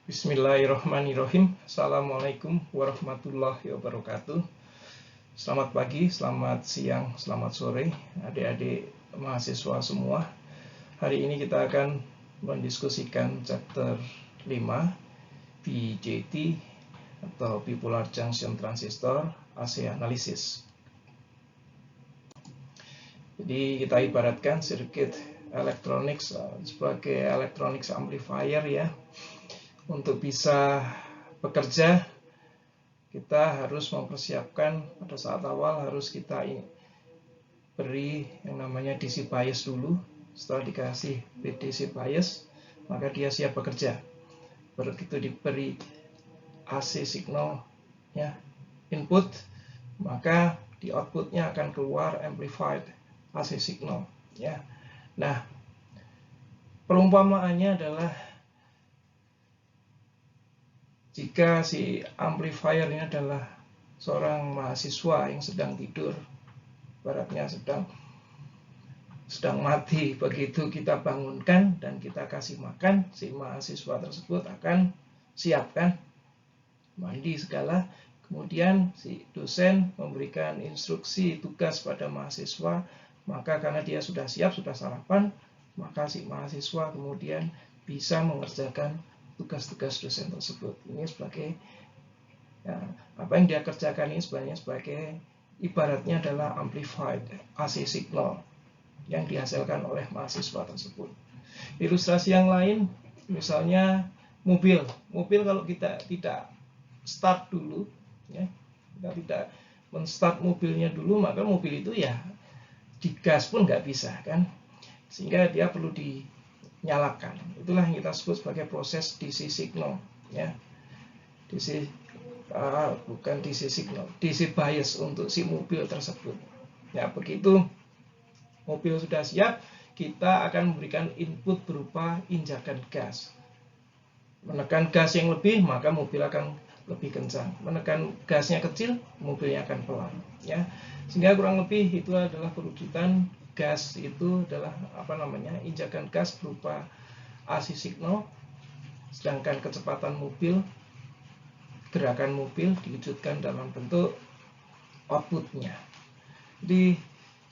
Bismillahirrahmanirrahim. Assalamualaikum warahmatullahi wabarakatuh. Selamat pagi, selamat siang, selamat sore adik-adik mahasiswa semua. Hari ini kita akan mendiskusikan chapter 5 BJT atau Bipolar Junction Transistor AC Analysis. Jadi kita ibaratkan sirkuit elektronik sebagai electronics amplifier ya. Untuk bisa bekerja, kita harus mempersiapkan pada saat awal harus kita beri yang namanya DC bias dulu. Setelah dikasih DC bias, maka dia siap bekerja. Begitu diberi AC signal ya, input, maka di outputnya akan keluar amplified AC signal ya. Nah, perumpamaannya adalah jika si amplifier ini adalah seorang mahasiswa yang sedang tidur, ibaratnya sedang mati, begitu kita bangunkan dan kita kasih makan, si mahasiswa tersebut akan siap kan, mandi segala. Kemudian si dosen memberikan instruksi tugas pada mahasiswa, maka karena dia sudah siap, sudah sarapan, maka si mahasiswa kemudian bisa mengerjakan tugas-tugas dosen tersebut. Ini sebagai ya, apa yang dia kerjakan ini sebenarnya sebagai ibaratnya adalah amplified AC signal yang dihasilkan oleh mahasiswa tersebut. Ilustrasi yang lain, misalnya mobil kalau kita tidak start dulu, ya, kita tidak men-start mobilnya dulu, maka mobil itu ya digas pun nggak bisa kan, sehingga dia perlu dinyalakan. Itulah yang kita sebut sebagai proses DC signal ya. Bukan DC signal, DC bias untuk si mobil tersebut. Ya, begitu mobil sudah siap, kita akan memberikan input berupa injakan gas. Menekan gas yang lebih, maka mobil akan lebih kencang. Menekan gasnya kecil, mobilnya akan pelan ya. Sehingga kurang lebih itu adalah perujukan gas itu adalah injakan gas berupa AC signal, sedangkan kecepatan mobil, gerakan mobil diwujudkan dalam bentuk outputnya. Jadi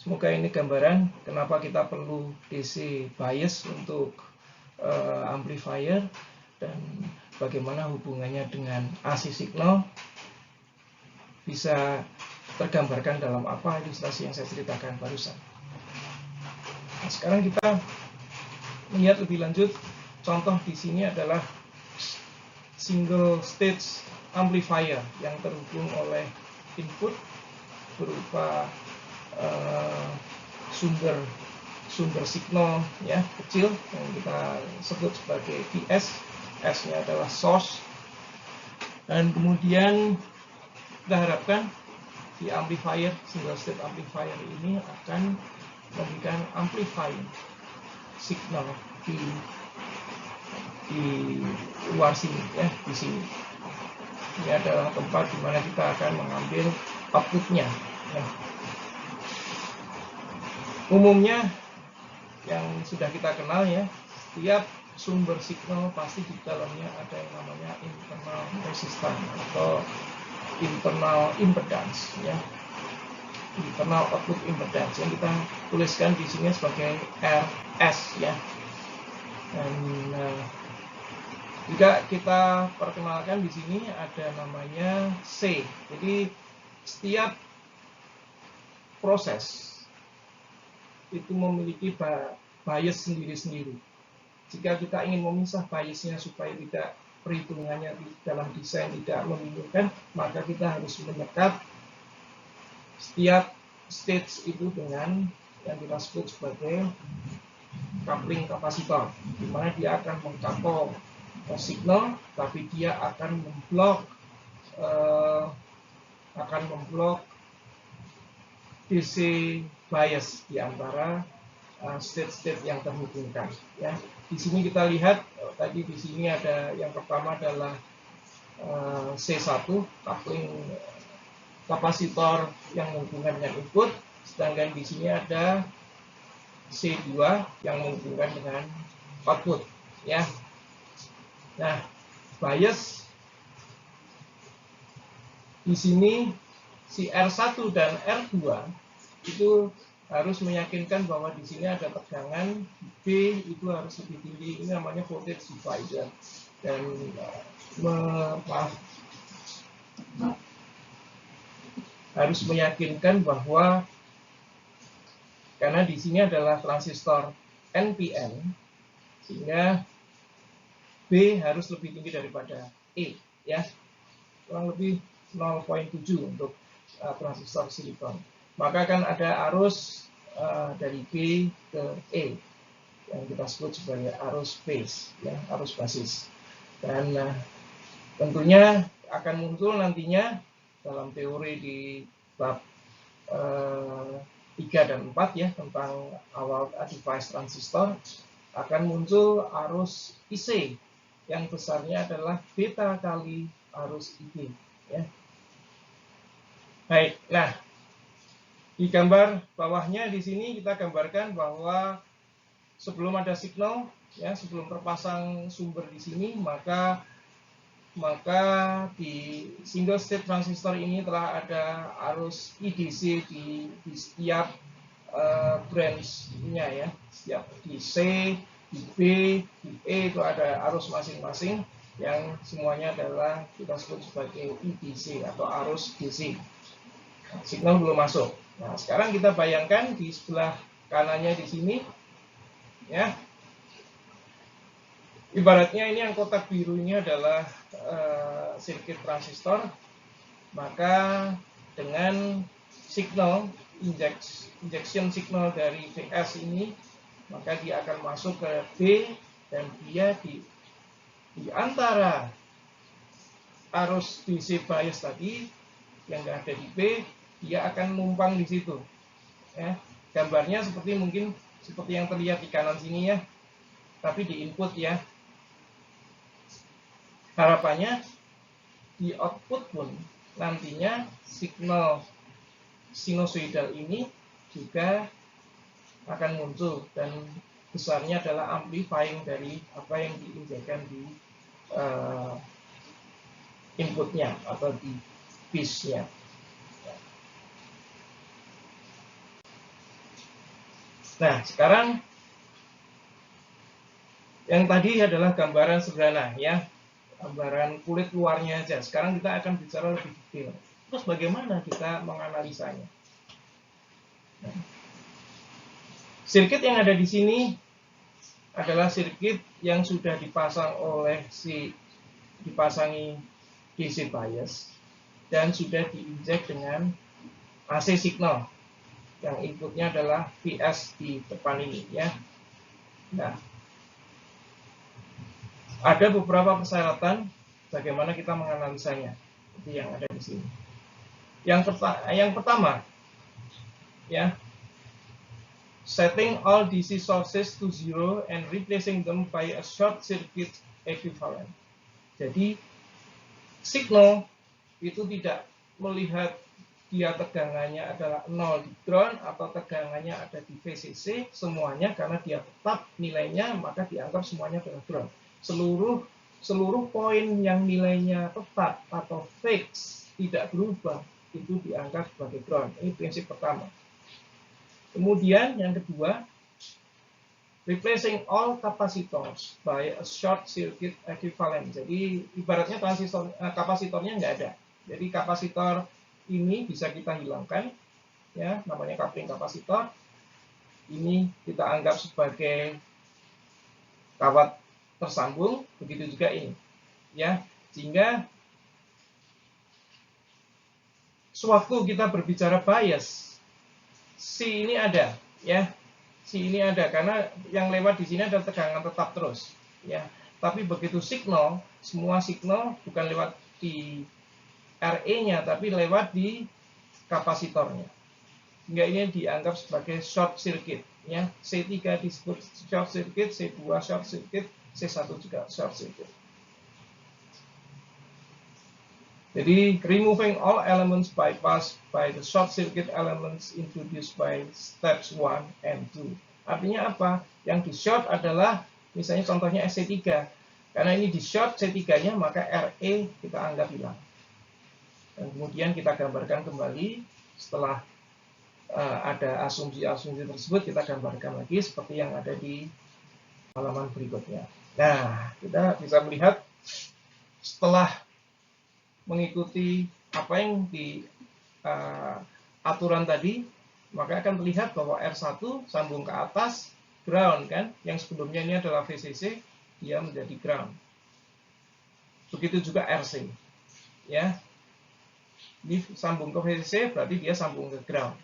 semoga ini gambaran kenapa kita perlu DC bias untuk amplifier dan bagaimana hubungannya dengan AC signal bisa tergambarkan dalam apa ilustrasi yang saya ceritakan barusan. Nah, sekarang kita lihat lebih lanjut. Contoh di sini adalah single stage amplifier yang terhubung oleh input berupa sumber signal ya kecil yang kita sebut sebagai VS. S-nya adalah source, dan kemudian kita harapkan di amplifier, single state amplifier ini akan memberikan amplifying signal di luar sini ya, di sini. Ini adalah tempat di mana kita akan mengambil outputnya ya. Umumnya yang sudah kita kenal ya, setiap sumber signal pasti di dalamnya ada yang namanya internal resistance atau internal impedance ya, internal output impedance yang kita tuliskan di sini sebagai RS ya. Dan juga kita perkenalkan di sini ada namanya C. Jadi setiap proses itu memiliki bias sendiri-sendiri. Jika kita ingin memisah biasnya supaya tidak perhitungannya di dalam desain tidak membingungkan, maka kita harus menekat setiap stage itu dengan yang kita sebut sebagai coupling kapasitor, di mana dia akan mengkapel signal, tapi dia akan memblok DC bias di antara state-state yang terhubungkan ya. Di sini kita lihat tadi di sini ada yang pertama adalah C1 coupling kapasitor yang menghubungkan dengan input, sedangkan di sini ada C2 yang menghubungkan dengan output ya. Nah, bias di sini si R1 dan R2 itu harus meyakinkan bahwa di sini ada tegangan B itu harus lebih tinggi. Ini namanya voltage divider. Dan harus meyakinkan bahwa karena di sini adalah transistor NPN, sehingga B harus lebih tinggi daripada E, ya, kurang lebih 0,7 untuk transistor silikon. Maka akan ada arus dari B ke E yang kita sebut sebagai arus base, ya, arus basis. Dan tentunya akan muncul nantinya dalam teori di bab 3 dan 4 ya, tentang awal device transistor, akan muncul arus IC yang besarnya adalah beta kali arus IB, ya. Baik, nah di gambar bawahnya di sini kita gambarkan bahwa sebelum ada signal, ya, sebelum terpasang sumber di sini, maka di single state transistor ini telah ada arus IDC di setiap branch-nya, ya, setiap di C, di B, di E itu ada arus masing-masing yang semuanya adalah kita sebut sebagai IDC atau arus DC. Nah, signal belum masuk. Nah, sekarang kita bayangkan di sebelah kanannya di sini, ya, ibaratnya ini yang kotak biru ini adalah sirkuit transistor, maka dengan signal injection signal dari VS ini, maka dia akan masuk ke B dan dia di antara arus DC bias tadi yang ada di B, dia akan numpang di situ, ya. Gambarnya mungkin seperti yang terlihat di kanan sini, ya, tapi di input, ya. Harapannya di output pun nantinya signal sinusoidal ini juga akan muncul dan besarnya adalah amplifying dari apa yang diinjekkan di inputnya atau di base-nya. Nah, sekarang yang tadi adalah gambaran sederhana, ya, gambaran kulit luarnya aja. Sekarang kita akan bicara lebih detail. Terus bagaimana kita menganalisanya? Nah, sirkuit yang ada di sini adalah sirkuit yang sudah dipasangi DC bias dan sudah diinjek dengan AC signal yang inputnya adalah VS di depan ini, ya. Nah, ada beberapa persyaratan bagaimana kita menganalisanya, seperti yang ada di sini. Yang pertama, ya, setting all DC sources to zero and replacing them by a short circuit equivalent. Jadi signal itu tidak melihat dia tegangannya adalah 0 di ground atau tegangannya ada di VCC, semuanya karena dia tetap nilainya maka dianggap semuanya adalah ground. Seluruh poin yang nilainya tetap atau fix tidak berubah itu dianggap sebagai ground. Ini prinsip pertama. Kemudian yang kedua, replacing all capacitors by a short circuit equivalent. Jadi ibaratnya kapasitornya nggak ada. Jadi kapasitor ini bisa kita hilangkan, ya, namanya coupling kapasitor. Ini kita anggap sebagai kawat tersambung, begitu juga ini, ya, sehingga sewaktu kita berbicara bias, C ini ada, ya, C ini ada karena yang lewat di sini adalah tegangan tetap terus, ya. Tapi begitu signal, semua signal bukan lewat di RE-nya, tapi lewat di kapasitornya. Sehingga ini dianggap sebagai short circuit, ya. C3 disebut short circuit, C2 short circuit, C1 juga short circuit. Jadi removing all elements bypassed by the short circuit elements introduced by steps 1 and 2. Artinya apa? Yang di short adalah misalnya contohnya SC3. Karena ini di short C3-nya, maka RE kita anggap hilang. Dan kemudian kita gambarkan kembali setelah ada asumsi-asumsi tersebut, kita gambarkan lagi seperti yang ada di halaman berikutnya. Nah, kita bisa melihat setelah mengikuti apa yang di aturan tadi, maka akan terlihat bahwa R1 sambung ke atas ground kan, yang sebelumnya ini adalah VCC, dia menjadi ground. Begitu juga RC, ya. Ini sambung ke VCC berarti dia sambung ke ground.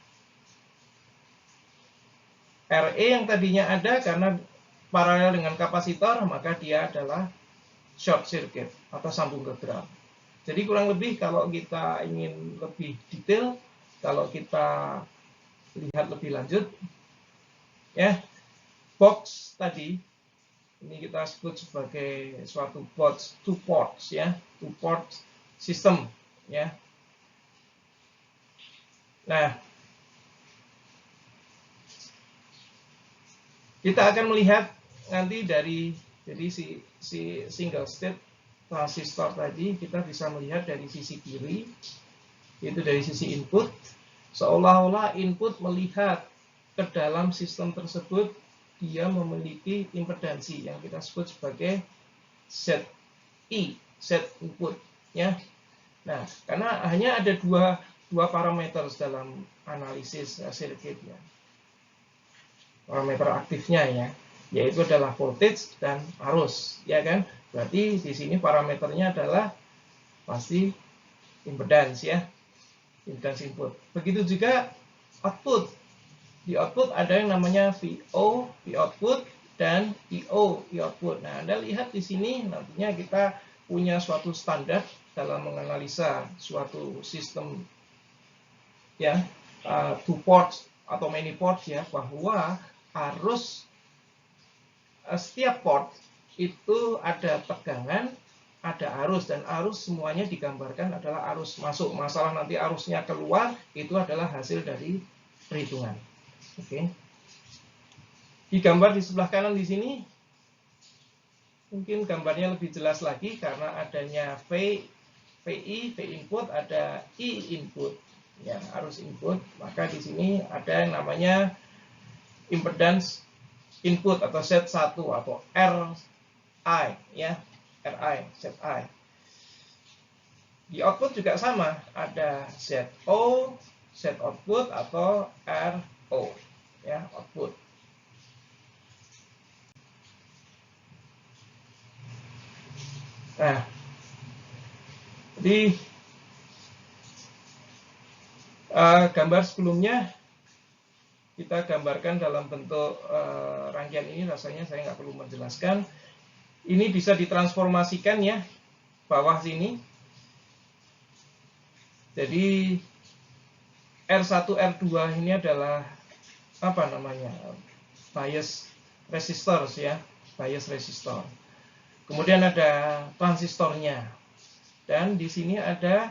RE yang tadinya ada karena paralel dengan kapasitor, maka dia adalah short circuit atau sambung ke ground. Jadi kurang lebih kalau kita ingin lebih detail, kalau kita lihat lebih lanjut, ya, box tadi ini kita sebut sebagai suatu box two ports, ya, two port system, ya. Nah, kita akan melihat nanti dari jadi si single state transistor tadi, kita bisa melihat dari sisi kiri, yaitu dari sisi input, seolah-olah input melihat ke dalam sistem tersebut, dia memiliki impedansi yang kita sebut sebagai ZI, Z input, ya. Nah, karena hanya ada dua parameter dalam analisis sirkuit, ya. Parameter aktifnya, ya, yaitu adalah voltage dan arus, ya kan? Berarti di sini parameternya adalah pasti impedans, ya, impedans input. Begitu juga output. Di output ada yang namanya VO, V output, dan IO, I output. Nah, Anda lihat di sini nantinya kita punya suatu standar dalam menganalisa suatu sistem, ya, two ports atau many ports, ya, bahwa arus setiap port itu ada tegangan, ada arus, dan arus semuanya digambarkan adalah arus masuk. Masalah nanti arusnya keluar itu adalah hasil dari perhitungan. Oke. Di gambar di sebelah kanan di sini mungkin gambarnya lebih jelas lagi karena adanya VI, V input, ada I input, ya, arus input. Maka di sini ada yang namanya impedance input atau Z1 atau RI, ya, RI, ZI. Di output juga sama, ada ZO, Z output atau RO, ya, output. Nah, di gambar sebelumnya kita gambarkan dalam bentuk rangkaian ini, rasanya saya nggak perlu menjelaskan. Ini bisa ditransformasikan, ya, bawah sini. Jadi R1, R2 ini adalah apa namanya? Bias resistors, ya, bias resistor. Kemudian ada transistornya. Dan di sini ada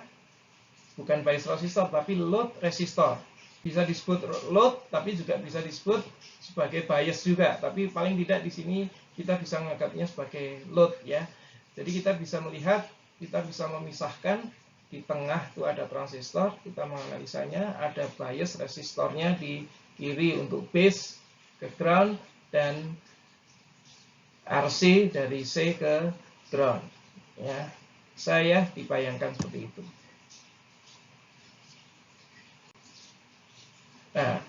bukan bias resistor tapi load resistor. Bisa disebut load, tapi juga bisa disebut sebagai bias juga. Tapi paling tidak di sini kita bisa menganggapnya sebagai load, ya. Jadi kita bisa melihat, kita bisa memisahkan di tengah itu ada transistor, kita menganalisanya, ada bias resistornya di kiri untuk base ke ground dan RC dari C ke ground, ya. Saya dibayangkan seperti itu. Nah,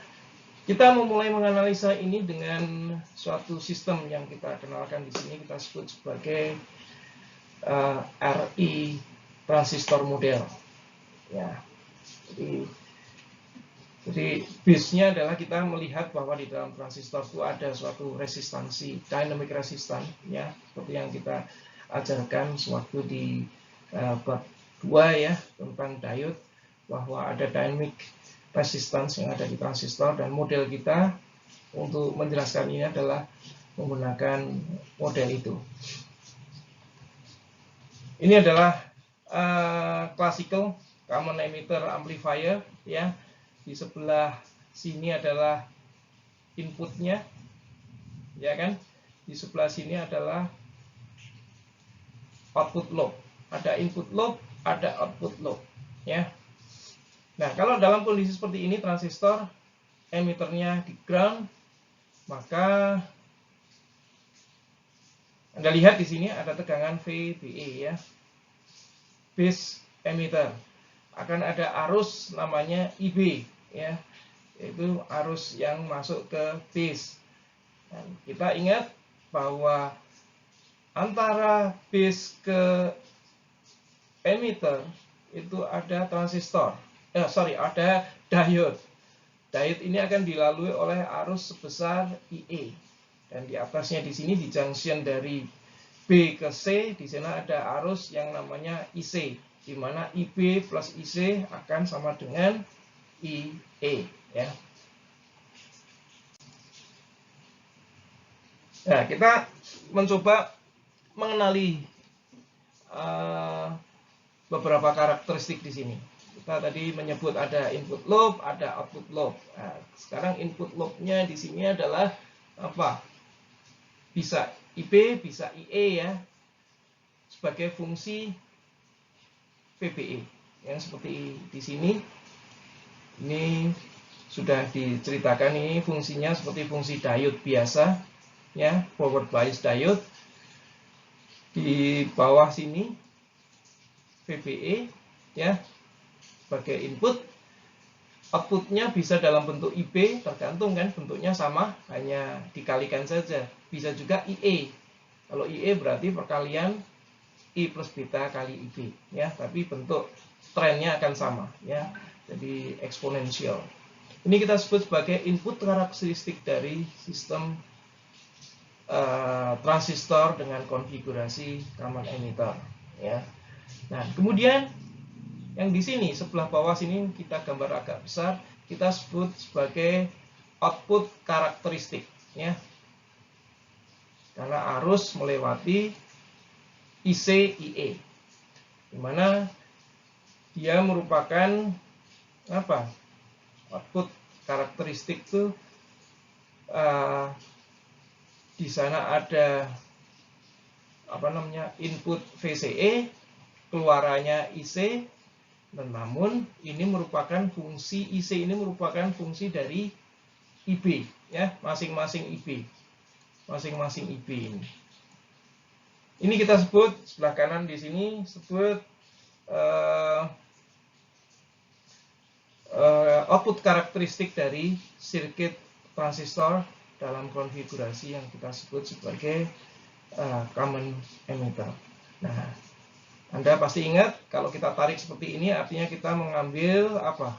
kita memulai menganalisa ini dengan suatu sistem yang kita kenalkan di sini, kita sebut sebagai RI transistor model, ya. Jadi base-nya adalah kita melihat bahwa di dalam transistor itu ada suatu resistansi, dynamic resistance, ya, seperti yang kita ajarkan sewaktu di bab 2, ya, tentang diode, bahwa ada dynamic resistance yang ada di transistor, dan model kita untuk menjelaskan ini adalah menggunakan model itu. Ini adalah classical common emitter amplifier, ya. Di sebelah sini adalah inputnya, ya kan. Di sebelah sini adalah output loop. Ada input loop, ada output loop, ya. Nah, kalau dalam kondisi seperti ini transistor emiternya di ground, maka Anda lihat di sini ada tegangan VBE, ya. Base emitter. Akan ada arus namanya IB, ya. Yaitu arus yang masuk ke base. Dan kita ingat bahwa antara base ke emitter itu ada transistor. Ada diode. Diode ini akan dilalui oleh arus sebesar IE. Dan di atasnya di sini di junction dari B ke C, di sana ada arus yang namanya IC, di mana IB plus IC akan sama dengan IE, ya. Nah, kita mencoba mengenali beberapa karakteristik di sini. Kita tadi menyebut ada input loop, ada output loop. Nah, sekarang input loopnya di sini adalah apa? Bisa IB, bisa IE, ya, sebagai fungsi VBE. Yang seperti di sini, ini sudah diceritakan, ini fungsinya seperti fungsi diode biasa, ya, forward bias diode. Di bawah sini VBE, ya, sebagai input. Outputnya bisa dalam bentuk IB, tergantung kan, bentuknya sama, hanya dikalikan saja. Bisa juga IE. Kalau IE berarti perkalian I plus beta kali IB, ya, tapi bentuk trennya akan sama, ya, jadi eksponensial. Ini kita sebut sebagai input karakteristik dari sistem transistor dengan konfigurasi common emitter, ya. Nah, kemudian yang di sini sebelah bawah sini kita gambar agak besar, kita sebut sebagai output karakteristik, ya. Karena arus melewati IC IE, di mana dia merupakan apa? Output karakteristik itu di sana ada apa namanya? Input VCE, keluarannya IC. Dan namun ini merupakan fungsi IC, ini merupakan fungsi dari IB, ya, masing-masing IB ini. Ini kita sebut sebelah kanan di sini sebut output karakteristik dari sirkuit transistor dalam konfigurasi yang kita sebut sebagai common emitter. Nah, Anda pasti ingat kalau kita tarik seperti ini artinya kita mengambil apa?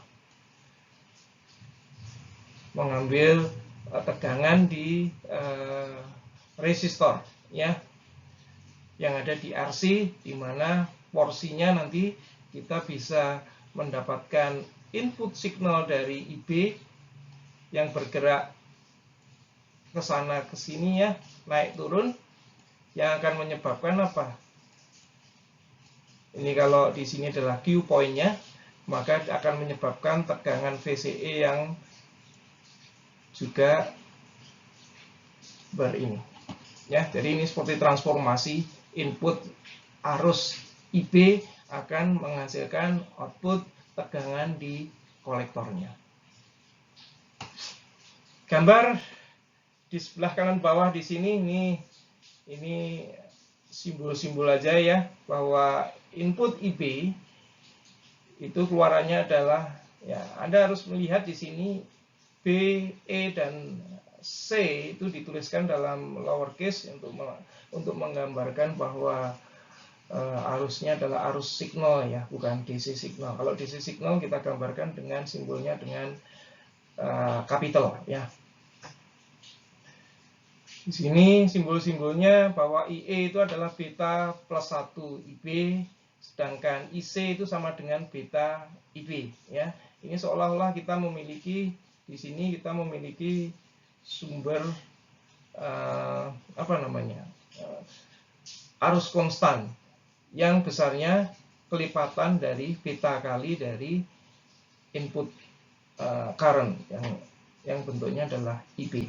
Mengambil tegangan di resistor, ya, yang ada di RC, di mana porsinya nanti kita bisa mendapatkan input signal dari IB yang bergerak ke sana ke sini, ya, naik turun, yang akan menyebabkan apa? Ini kalau di sini adalah Q point-nya, maka akan menyebabkan tegangan VCE yang juga berini, ya. Jadi ini seperti transformasi input arus IB akan menghasilkan output tegangan di kolektornya. Gambar di sebelah kanan bawah di sini ini simbol-simbol aja, ya, bahwa input IB itu keluarannya adalah, ya, Anda harus melihat di sini B, E, dan C itu dituliskan dalam lowercase untuk menggambarkan bahwa arusnya adalah arus signal, ya, bukan DC signal. Kalau DC signal kita gambarkan dengan simbolnya dengan capital, ya. Di sini simbol-simbolnya bahwa IE itu adalah beta plus 1 IB, sedangkan IC itu sama dengan beta IB, ya. Ini seolah-olah kita memiliki di sini kita memiliki sumber arus konstan yang besarnya kelipatan dari beta kali dari input current yang bentuknya adalah IB.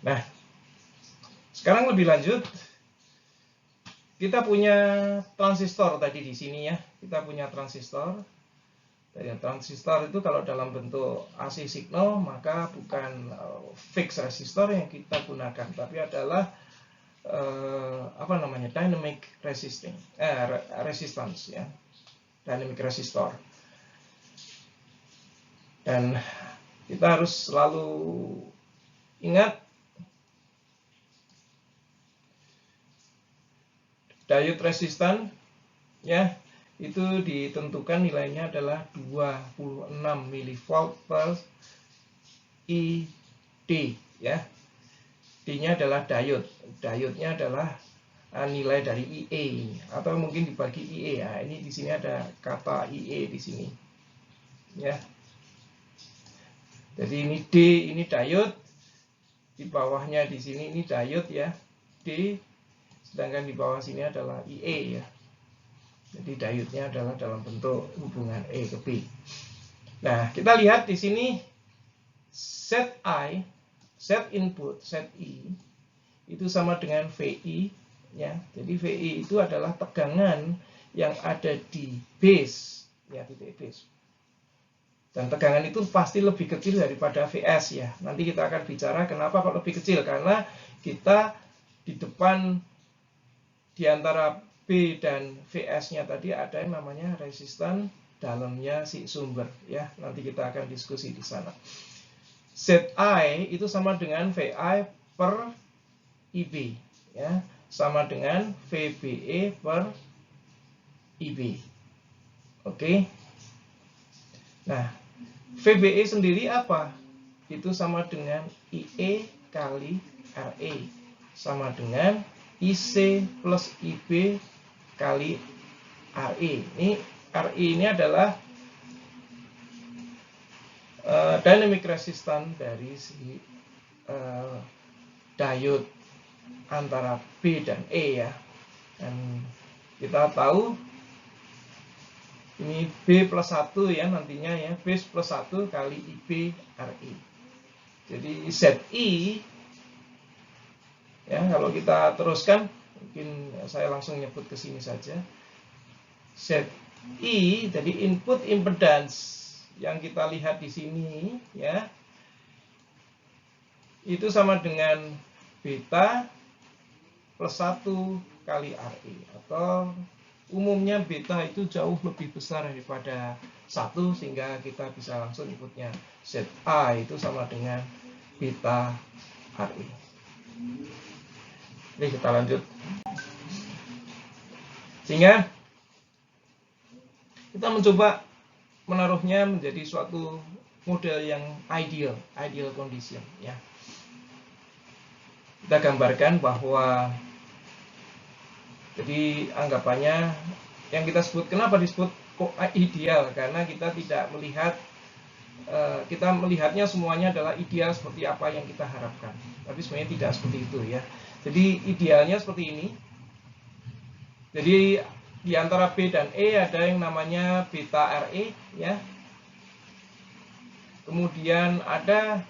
Nah, Sekarang lebih lanjut, kita punya transistor tadi di sini ya. Kita punya transistor. Dan transistor itu kalau dalam bentuk AC signal maka bukan fixed resistor yang kita gunakan, tapi adalah dynamic resistance ya, dynamic resistor. Dan kita harus selalu ingat diode resistan ya, itu ditentukan nilainya adalah 26 mV per ID ya. D-nya adalah diode. Diode-nya adalah nilai dari IE atau mungkin dibagi IE. Nah, ini di sini ada kata IE di sini. Ya. Jadi ini D, ini diode. Di bawahnya di sini ini diode ya. D, sedangkan di bawah sini adalah IE ya. Jadi diode-nya adalah dalam bentuk hubungan E ke B. Nah, kita lihat di sini set I, set input, set I itu sama dengan VI ya. Jadi VI itu adalah tegangan yang ada di base ya, titik base. Dan tegangan itu pasti lebih kecil daripada VS ya. Nanti kita akan bicara kenapa kok lebih kecil, karena kita di depan di antara B dan VS-nya tadi ada yang namanya resistan dalamnya si sumber ya. Nanti kita akan diskusi di sana. ZI itu sama dengan VI per IB ya, sama dengan VBE per IB. Oke. Nah, VBE sendiri apa? Itu sama dengan IE kali RE, sama dengan IC plus IB kali RE. Ini RE ini adalah dynamic resistance dari si diode antara B dan E ya. Dan kita tahu ini B plus 1 ya nantinya ya, B plus 1 kali IB RE. Jadi ZI ya, kalau kita teruskan mungkin saya langsung nyebut ke sini saja. ZI jadi input impedance yang kita lihat di sini ya, itu sama dengan beta plus 1 kali RE, atau umumnya beta itu jauh lebih besar daripada 1 sehingga kita bisa langsung inputnya ZA itu sama dengan beta RE. Oke, kita lanjut. Sehingga kita mencoba menaruhnya menjadi suatu model yang ideal condition ya. Kita gambarkan bahwa jadi anggapannya yang kita sebut, kenapa disebut kok ideal, karena kita tidak melihat kita melihatnya semuanya adalah ideal seperti apa yang kita harapkan, tapi sebenarnya tidak seperti itu ya. Jadi idealnya seperti ini. Jadi di antara B dan E ada yang namanya beta RE ya. Kemudian ada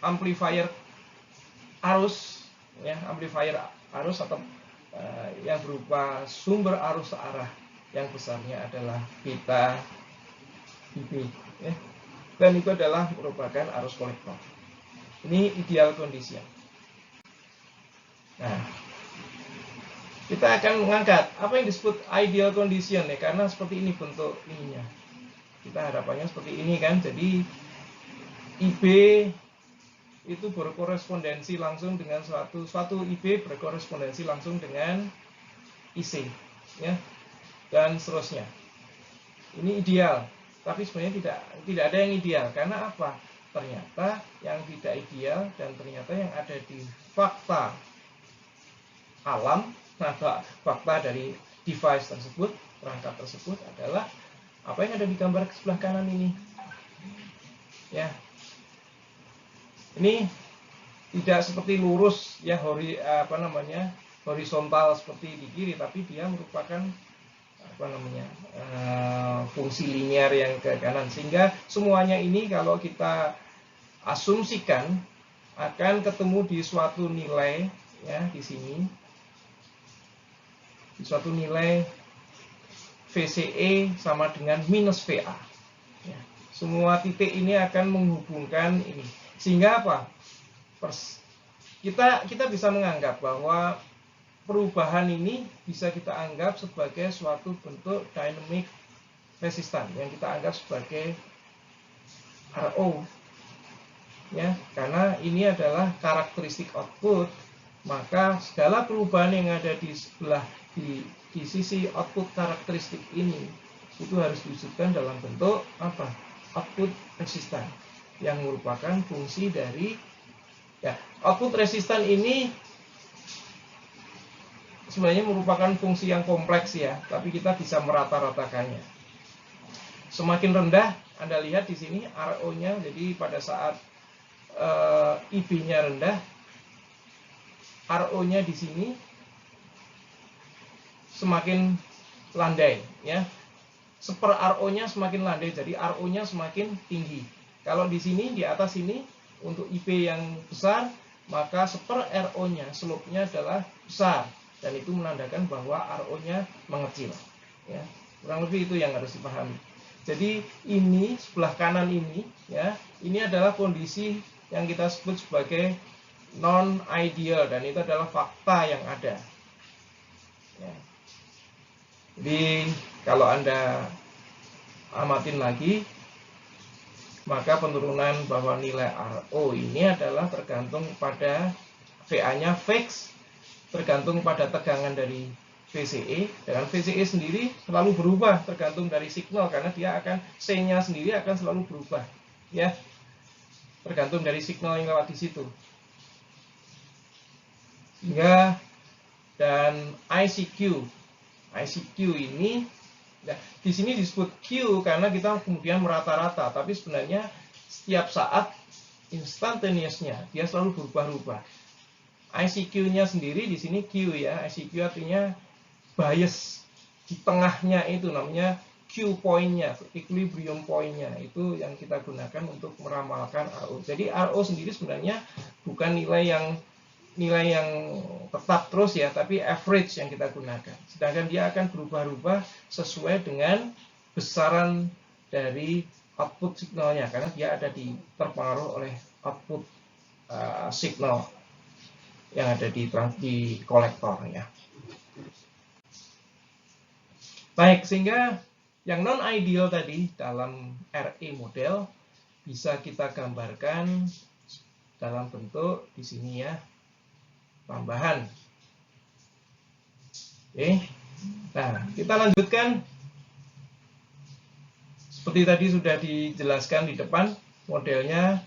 amplifier arus ya, amplifier arus atau yang berupa sumber arus searah yang besarnya adalah beta IB ya. Dan itu adalah merupakan arus kolektor. Ini ideal kondisi. Nah, kita akan mengangkat apa yang disebut ideal condition ya, karena seperti ini bentuk ininya. Kita harapannya seperti ini kan. Jadi IB itu berkorespondensi langsung dengan suatu IB berkorespondensi langsung dengan IC ya, dan seterusnya. Ini ideal, tapi sebenarnya tidak ada yang ideal. Karena apa? Ternyata yang tidak ideal dan ternyata yang ada di fakta alam, nah fakta dari device tersebut, perangkat tersebut adalah apa yang ada di gambar sebelah kanan ini ya. Ini tidak seperti lurus ya, horizontal seperti di kiri, tapi dia merupakan fungsi linear yang ke kanan, sehingga semuanya ini kalau kita asumsikan akan ketemu di suatu nilai ya di sini, di suatu nilai VCE sama dengan minus VA. Ya, semua titik ini akan menghubungkan ini, sehingga apa? Kita bisa menganggap bahwa perubahan ini bisa kita anggap sebagai suatu bentuk dynamic resistance yang kita anggap sebagai RO. Ya, karena ini adalah karakteristik output, maka segala perubahan yang ada di sebelah di sisi output karakteristik ini itu harus diwujudkan dalam bentuk apa? Output resistance yang merupakan fungsi dari ya, output resistance ini sebenarnya merupakan fungsi yang kompleks ya, tapi kita bisa merata-ratakannya. Semakin rendah, Anda lihat di sini RO-nya, jadi pada saat IB-nya rendah, RO-nya di sini semakin landai ya. Seper RO-nya semakin landai, jadi RO-nya semakin tinggi. Kalau di sini, di atas ini, untuk IB yang besar, maka seper RO-nya, slope-nya adalah besar. Dan itu menandakan bahwa RO-nya mengecil. Ya, kurang lebih itu yang harus dipahami. Jadi ini, sebelah kanan ini, ya, ini adalah kondisi yang kita sebut sebagai non-ideal. Dan itu adalah fakta yang ada. Ya. Jadi kalau Anda amatin lagi, maka penurunan bahwa nilai RO ini adalah tergantung pada VA-nya fix, tergantung pada tegangan dari VCE, dan VCE sendiri selalu berubah tergantung dari signal, karena dia akan C-nya sendiri akan selalu berubah, ya, tergantung dari signal yang lewat di situ. Sehingga dan ICQ ini, nah, di sini disebut Q karena kita kemudian merata-rata, tapi sebenarnya setiap saat instantaneousnya dia selalu berubah-ubah. ICQ-nya sendiri di sini Q ya, ICQ artinya bias di tengahnya, itu namanya Q point-nya, equilibrium point-nya, itu yang kita gunakan untuk meramalkan RO. Jadi RO sendiri sebenarnya bukan nilai yang tetap terus ya, tapi average yang kita gunakan. Sedangkan dia akan berubah-ubah sesuai dengan besaran dari output signalnya, karena dia ada terpengaruh oleh output signal yang ada di kolektornya. Baik, sehingga yang non-ideal tadi dalam RE model bisa kita gambarkan dalam bentuk di sini ya, tambahan. Oke. Nah, kita lanjutkan. Seperti tadi sudah dijelaskan di depan, modelnya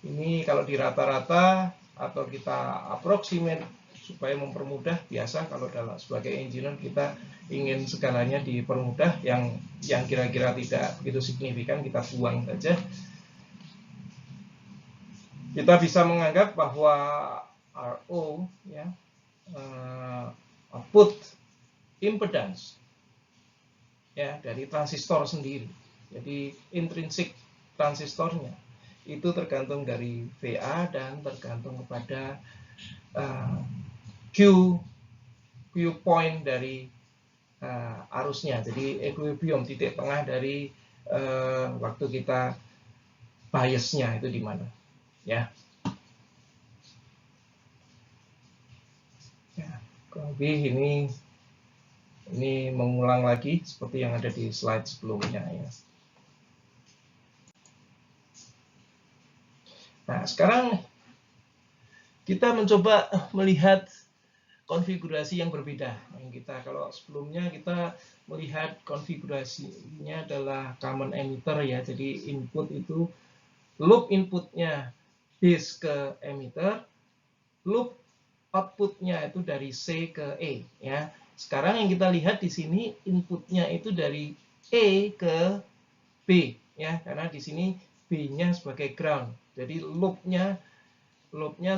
ini kalau di rata-rata atau kita approximate supaya mempermudah. Biasa kalau sebagai engineer kita ingin segalanya dipermudah, yang kira-kira tidak begitu signifikan kita buang saja. Kita bisa menganggap bahwa RO ya, output impedance ya dari transistor sendiri. Jadi intrinsik transistornya itu tergantung dari VA dan tergantung kepada Q point dari arusnya. Jadi equilibrium, titik tengah dari waktu kita biasnya itu di mana, ya. Kurang lebih ini mengulang lagi seperti yang ada di slide sebelumnya ya. Nah, sekarang kita mencoba melihat konfigurasi yang berbeda. Yang kalau sebelumnya kita melihat konfigurasinya adalah common emitter ya. Jadi input itu loop inputnya base ke emitter, loop outputnya itu dari C ke E ya. Sekarang yang kita lihat di sini inputnya itu dari E ke B ya, karena di sini B-nya sebagai ground. Jadi loopnya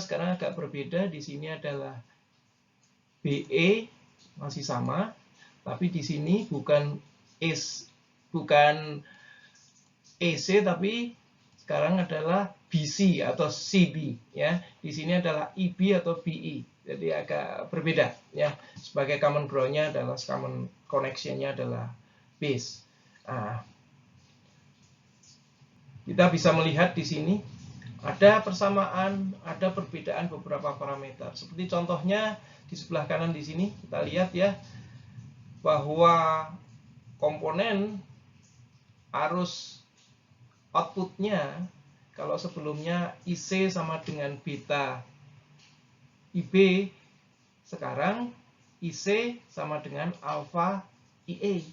sekarang agak berbeda. Di sini adalah BE masih sama, tapi di sini bukan EC tapi sekarang adalah BC atau CB ya. Di sini adalah EB atau BE. Jadi agak berbeda ya. Sebagai common ground-nya adalah common connection-nya adalah base. Nah, kita bisa melihat di sini ada persamaan, ada perbedaan beberapa parameter. Seperti contohnya di sebelah kanan di sini kita lihat ya bahwa komponen arus outputnya kalau sebelumnya IC sama dengan beta IB, sekarang IC sama dengan alfa IA.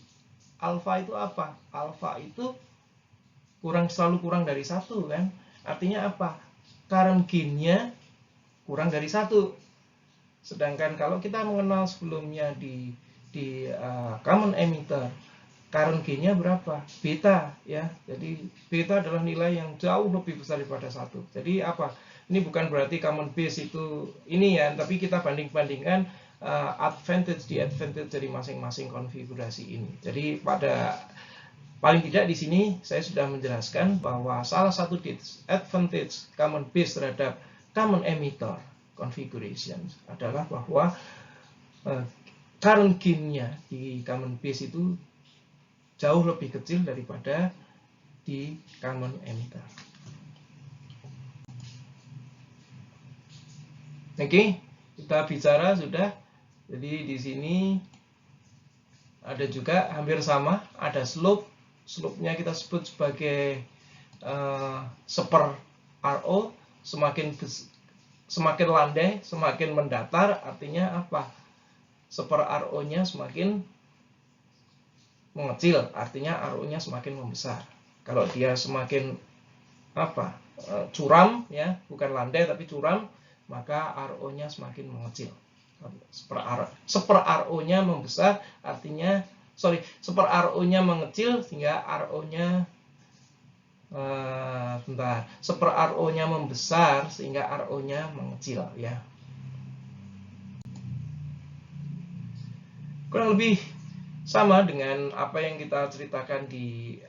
Alfa itu apa? Alfa itu selalu kurang dari 1 kan? Artinya apa? Current gain-nya kurang dari 1. Sedangkan kalau kita mengenal sebelumnya di common emitter, current gain-nya berapa? Beta ya. Jadi beta adalah nilai yang jauh lebih besar daripada 1. Jadi apa? Ini bukan berarti common base itu ini ya, tapi kita banding-bandingkan advantage dari masing-masing konfigurasi ini. Jadi pada paling tidak di sini saya sudah menjelaskan bahwa salah satu advantage common base terhadap common emitter configuration adalah bahwa current gain-nya di common base itu jauh lebih kecil daripada di common emitter. Oke, kita bicara sudah. Jadi di sini ada juga hampir sama, ada slope. Slope-nya kita sebut sebagai seper RO. Semakin landai, semakin mendatar, artinya apa? Seper RO-nya semakin mengecil, artinya RO-nya semakin membesar. Kalau dia semakin curam ya, bukan landai tapi curam, maka RO-nya semakin mengecil. Seper RO-nya membesar, artinya seper RO-nya mengecil sehingga RO-nya seper RO-nya membesar sehingga RO-nya mengecil ya. Kurang lebih sama dengan apa yang kita ceritakan di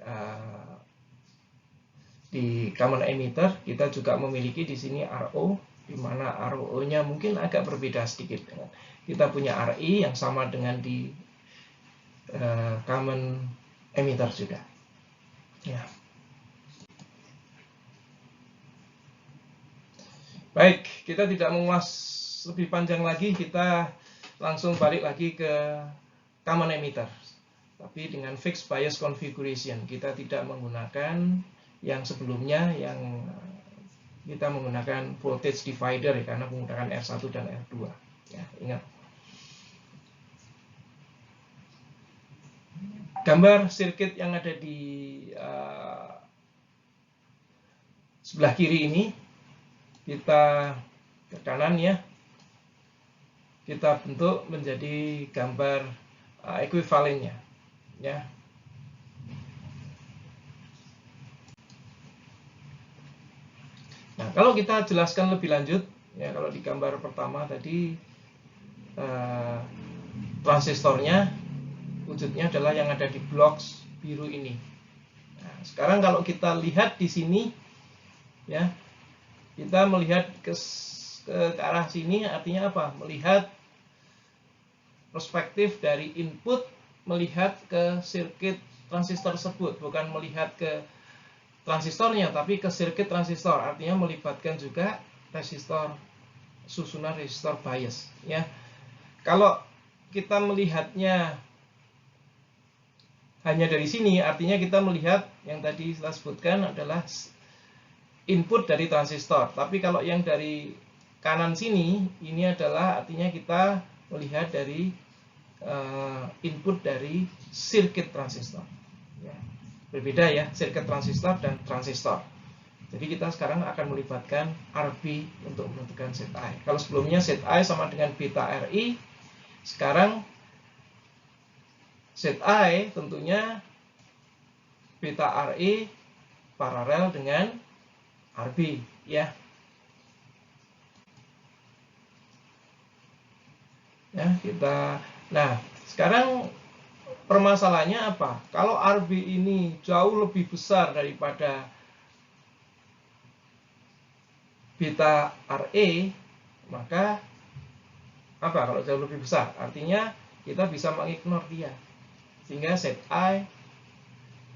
common emitter. Kita juga memiliki di sini RO, di mana RO-nya mungkin agak berbeda sedikit. Kita punya RI yang sama dengan di common emitter juga. Ya. Baik, kita tidak mengulas lebih panjang lagi, kita langsung balik lagi ke common emitter. Tapi dengan fixed bias configuration, kita tidak menggunakan yang sebelumnya yang kita menggunakan voltage divider ya, karena menggunakan R1 dan R2 ya, ingat. Gambar sirkuit yang ada di sebelah kiri ini, kita ke kanan ya, kita bentuk menjadi gambar ekuivalennya ya. Nah, kalau kita jelaskan lebih lanjut, ya kalau di gambar pertama tadi transistornya wujudnya adalah yang ada di blok biru ini. Nah, sekarang kalau kita lihat di sini, ya kita melihat ke arah sini, artinya apa? Melihat perspektif dari input, melihat ke sirkuit transistor tersebut, bukan melihat ke transistornya, tapi ke sirkuit transistor, artinya melibatkan juga resistor, susunan resistor bias ya. Kalau kita melihatnya hanya dari sini, artinya kita melihat yang tadi kita sebutkan adalah input dari transistor. Tapi kalau yang dari kanan sini, ini adalah artinya kita melihat dari input dari sirkuit transistor ya. Berbeda ya, sirkuit transistor dan transistor. Jadi kita sekarang akan melibatkan RB untuk menentukan ZI. Kalau sebelumnya ZI sama dengan beta RI, sekarang ZI tentunya beta RI paralel dengan RB ya. Ya, nah, sekarang permasalahannya apa? Kalau RB ini jauh lebih besar daripada beta RE, maka apa kalau jauh lebih besar? Artinya kita bisa mengignore dia. Sehingga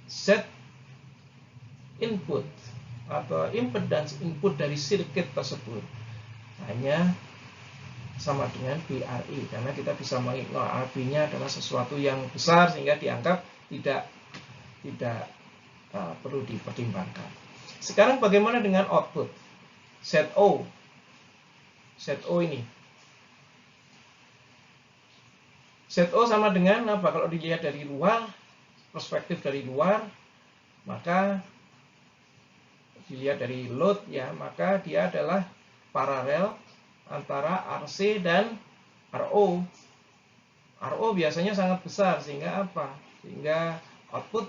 set input atau impedance input dari sirkuit tersebut hanya sama dengan BRE, karena kita bisa mengignore RB-nya adalah sesuatu yang besar sehingga dianggap tidak perlu dipertimbangkan. Sekarang bagaimana dengan output? ZO ini. ZO sama dengan apa? Kalau dilihat dari luar, perspektif dari luar, maka dilihat dari load ya, maka dia adalah paralel antara RC dan RO. RO biasanya sangat besar sehingga apa? Sehingga output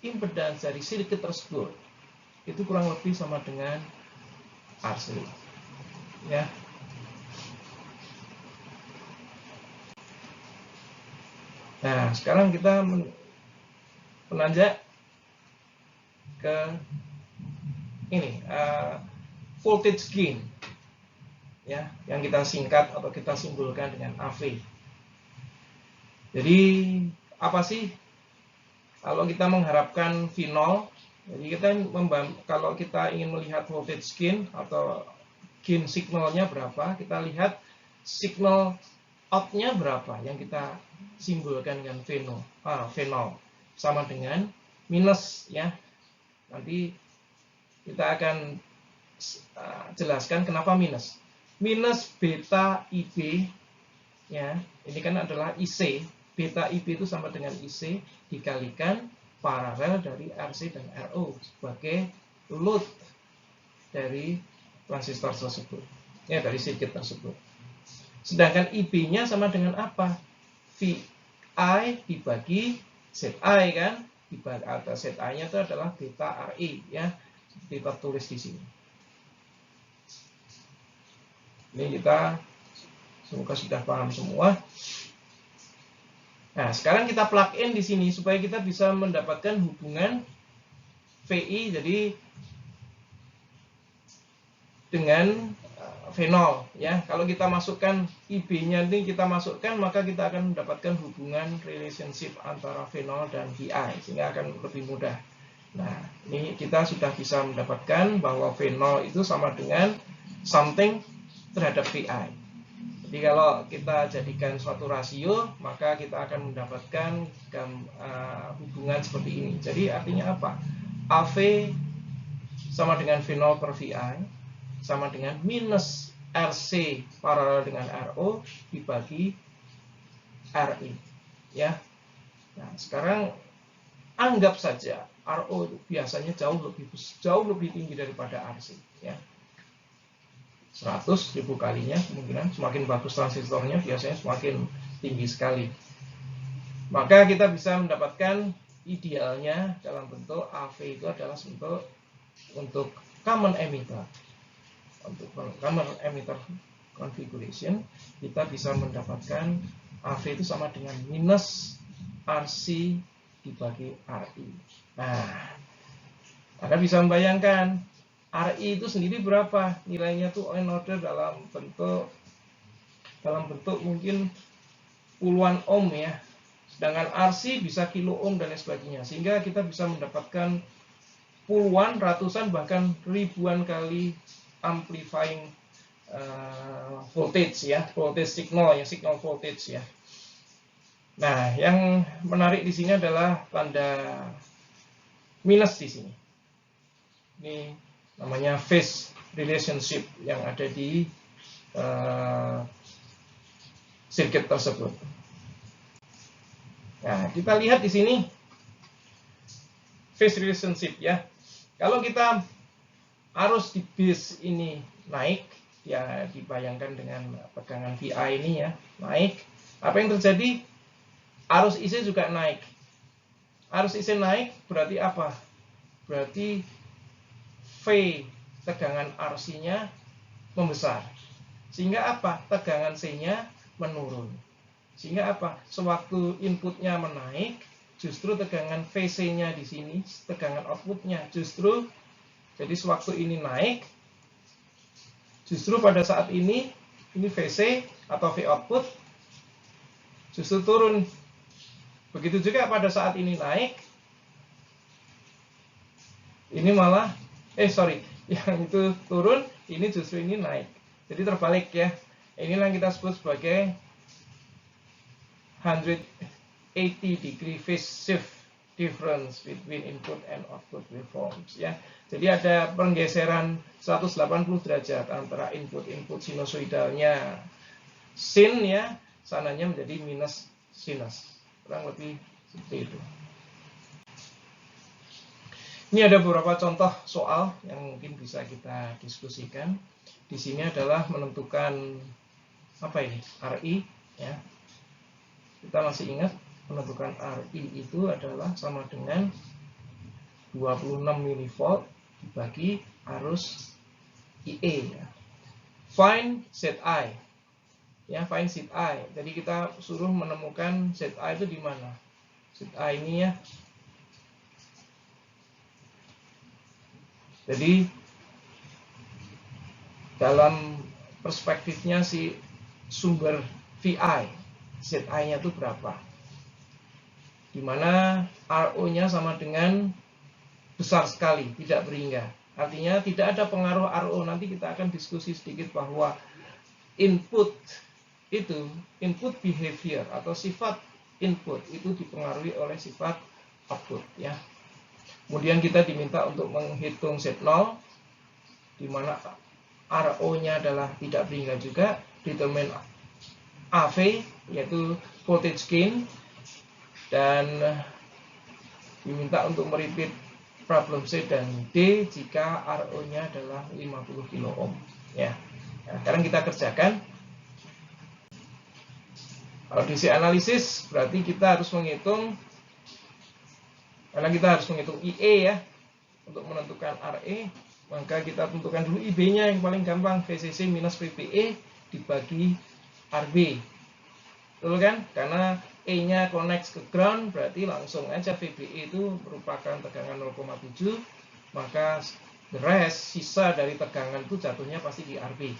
impedance dari sirkuit tersebut itu kurang lebih sama dengan RC. Ya. Nah, sekarang kita menanjak ke ini voltage gain, ya, yang kita singkat atau kita simbolkan dengan AV. Jadi apa sih kalau kita mengharapkan V0? Jadi kita kalau kita ingin melihat voltage gain atau gain signalnya berapa, kita lihat signal out-nya berapa yang kita simbolkan dengan V0. V0 sama dengan minus, ya. Nanti kita akan jelaskan kenapa minus. Minus beta IB, ya. Ini kan adalah IC. Beta IB itu sama dengan IC dikalikan paralel dari RC dan RO sebagai load dari transistor tersebut, ya, dari sirkuit tersebut. Sedangkan IB-nya sama dengan apa? VI dibagi ZI, kan? Atau ZI-nya itu adalah beta RE, ya. Kita tulis di sini. Ini kita semoga sudah paham semua. Nah, sekarang kita plug in di sini supaya kita bisa mendapatkan hubungan VI jadi dengan V0, ya. Kalau kita masukkan IB-nya ini kita masukkan, maka kita akan mendapatkan hubungan relationship antara V0 dan VI sehingga akan lebih mudah. Nah, ini kita sudah bisa mendapatkan bahwa V0 itu sama dengan something terhadap VI. Jadi kalau kita jadikan suatu rasio, maka kita akan mendapatkan hubungan seperti ini. Jadi artinya apa? AV sama dengan V0 per VI sama dengan minus RC paralel dengan RO dibagi RE, ya. Nah, sekarang anggap saja RO itu biasanya jauh lebih tinggi daripada RC, ya. 100.000 kalinya kemungkinan, semakin bagus transistornya biasanya semakin tinggi sekali. Maka kita bisa mendapatkan idealnya dalam bentuk AV itu adalah bentuk untuk common emitter. Untuk common emitter configuration kita bisa mendapatkan AV itu sama dengan minus RC dibagi RI. Nah, Anda bisa membayangkan RI itu sendiri berapa? Nilainya tuh on order dalam bentuk mungkin puluhan ohm, ya. Sedangkan RC bisa kilo ohm dan lain sebagainya. Sehingga kita bisa mendapatkan puluhan, ratusan, bahkan ribuan kali amplifying voltage, ya, voltage signal, ya, signal voltage, ya. Nah, yang menarik di sini adalah tanda minus di sini. Ini namanya phase relationship yang ada di sirkuit tersebut. Nah, kita lihat di sini phase relationship, ya. Kalau kita arus di base ini naik, ya dibayangkan dengan tegangan VI ini, ya, naik. Apa yang terjadi? Arus IC juga naik. Arus IC naik berarti apa? Berarti V tegangan RC-nya membesar. Sehingga apa? Tegangan C-nya menurun. Sehingga apa? Sewaktu inputnya menaik, justru tegangan VC-nya di sini, tegangan outputnya justru, jadi sewaktu ini naik, Justru pada saat ini VC atau V output justru turun. Begitu juga pada saat ini naik, ini malah, yang itu turun, ini justru ini naik. Jadi terbalik ya. Inilah yang kita sebut sebagai 180 degree phase shift difference between input and output waveforms ya. Jadi ada pergeseran 180 derajat antara input sinusoidalnya sin ya, sananya menjadi minus sinus. Kurang lebih seperti itu. Ini ada beberapa contoh soal yang mungkin bisa kita diskusikan. Di sini adalah menentukan apa ini? RI ya. Kita masih ingat menentukan RI itu adalah sama dengan 26 mV dibagi arus IE ya. Find ZI. Ya, find ZI. Jadi kita suruh menemukan ZI itu di mana? ZI ini ya. Jadi dalam perspektifnya si sumber VI, ZI-nya itu berapa? Dimana RO-nya sama dengan besar sekali, tidak berhingga. Artinya tidak ada pengaruh RO. Nanti kita akan diskusi sedikit bahwa input behavior atau sifat input itu dipengaruhi oleh sifat output ya. Kemudian kita diminta untuk menghitung Z0 di mana RO-nya adalah tidak berhingga juga, determine AV yaitu voltage gain, dan diminta untuk merepeat problem C dan D jika RO-nya adalah 50 kilo ohm ya. Nah, sekarang kita kerjakan. Kalau DC analisis berarti kita harus menghitung, karena kita harus menghitung IE ya untuk menentukan RE, maka kita tentukan dulu IB-nya yang paling gampang, VCC minus VBE dibagi RB. Betul kan? Karena E-nya connect ke ground, berarti langsung aja VBE itu merupakan tegangan 0,7, maka the rest, sisa dari tegangan itu jatuhnya pasti di RB.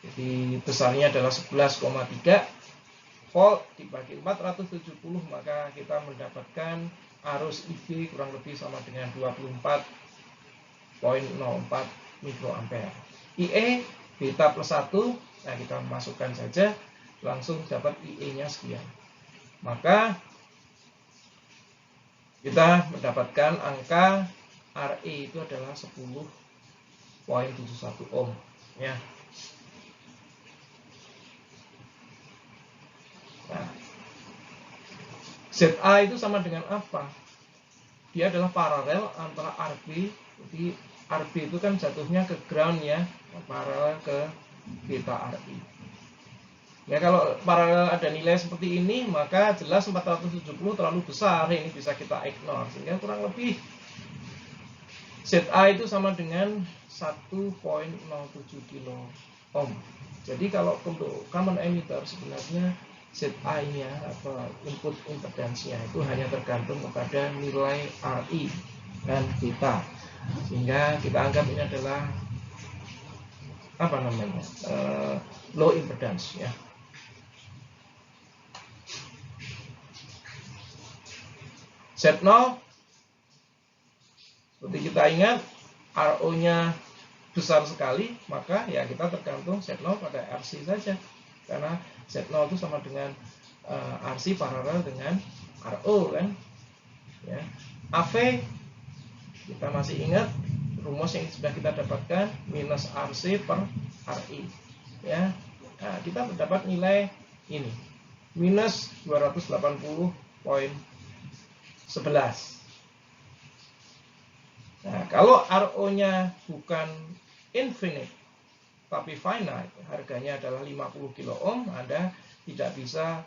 Jadi besarnya adalah 11,3 volt dibagi 470, maka kita mendapatkan arus IB kurang lebih sama dengan 24,04 mikroampere. IE beta plus 1, nah kita masukkan saja, langsung dapat IE-nya sekian. Maka kita mendapatkan angka RE itu adalah 10,71 ohm ya. Nah, ZA itu sama dengan apa? Dia adalah paralel antara RB. Jadi RB itu kan jatuhnya ke ground ya, paralel ke beta RI. Ya, kalau paralel ada nilai seperti ini, maka jelas 470 terlalu besar, ini bisa kita ignore. Sehingga kurang lebih ZA itu sama dengan 1,07 kilo ohm. Jadi kalau untuk common emitter sebenarnya ZI-nya atau input impedance-nya itu hanya tergantung kepada nilai RI dan beta, sehingga kita anggap ini adalah low impedance ya. Z0 seperti kita ingat RO-nya besar sekali, maka ya kita tergantung Z0 pada RC saja, karena Z0 itu sama dengan RC paralel dengan RO kan ya. AV kita masih ingat rumus yang sudah kita dapatkan, minus RC per RI ya. Nah, kita mendapat nilai ini minus 280,11. Nah, kalau RO-nya bukan infinite tapi finite, harganya adalah 50 kilo ohm, Anda tidak bisa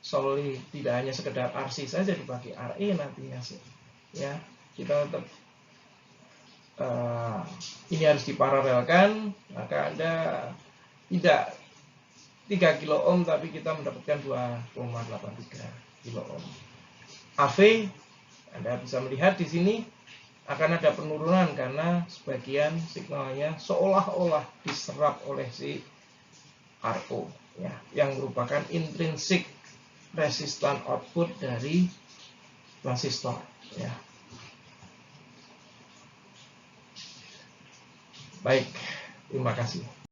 solely, tidak hanya sekedar RC saja dibagi RE nantinya sih. Ya, kita tetap ini harus diparalelkan, maka Anda tidak 3 kilo ohm tapi kita mendapatkan 2,83 kilo ohm. AV Anda bisa melihat di sini akan ada penurunan karena sebagian signalnya seolah-olah diserap oleh si RO ya, yang merupakan intrinsic resistan output dari transistor ya. Baik, terima kasih.